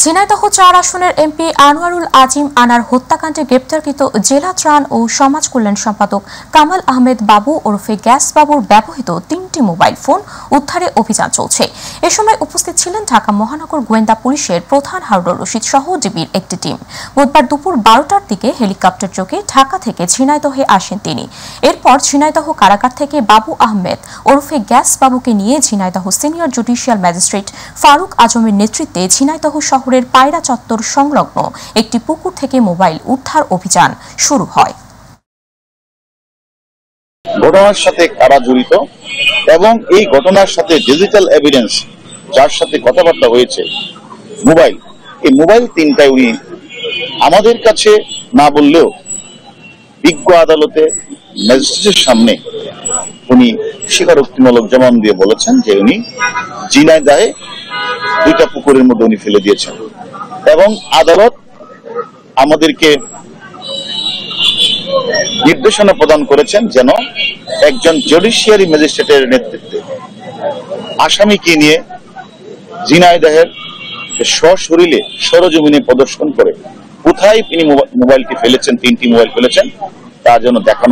ঝিনাইদহ ৪ আসনের এমপি আনোয়ারুল আজিম আনার হত্যাকাণ্ডে গ্রেপ্তারকৃত জেলা ত্রাণ ও সমাজ কল্যাণ সম্পাদক কামাল আহমেদ বাবু ওরফে গ্যাস বাবুর ব্যবহৃত ৩টি মোবাইল ফোন উদ্ধারে অভিযান চলছে। এ সময় উপস্থিত ছিলেন ঢাকা মহানগর গোয়েন্দা পুলিশের প্রধান হারুনুর রশিদ সহ ডিবির একটি টিম। বুধবার দুপুর ১২টার দিকে হেলিকপ্টার যোগে ঢাকা থেকে ঝিনাইদহে আসেন তিনি। এরপর ঝিনাইদহ কারাগার থেকে বাবু আহমেদ ওরফে গ্যাস বাবুকে নিয়ে Jhenaidah senior judicial magistrate Faruk আজমের নেতৃত্বে ঝিনাইদহ শহরের পায়রা চত্বর সংলগ্ন একটি পুকুর থেকে মোবাইল উদ্ধার অভিযান শুরু হয়। ঘটনার সাথে কারা জড়িত এবং এই ঘটনার সাথে ডিজিটাল এভিডেন্স যার সাথে কথাবার্তা হয়েছে এই মোবাইল তিনটাই উনি আমাদের কাছে না বললেও বিজ্ঞ আদালতে ম্যাজিস্ট্রেটের সামনে উনি স্বীকারোক্তিমূলক জবান দিয়ে বলেছেন যে উনি ঝিনাইদহে 2টা পুকুরের মধ্যে উনি ফেলে দিয়েছেন এবং আদালত আমাদেরকে নির্দেশনা প্রদান করেছেন যেন একজন জুডিশিয়ারি ম্যাজিস্ট্রেটের নেতৃত্বে আসামিকে নিয়ে ঝিনাইদহের সশরীরে সরজমিনে প্রদর্শন করে কোথায় তিনি মোবাইলটি ফেলেছেন, 3টি মোবাইল ফেলেছেন তা যেন দেখানো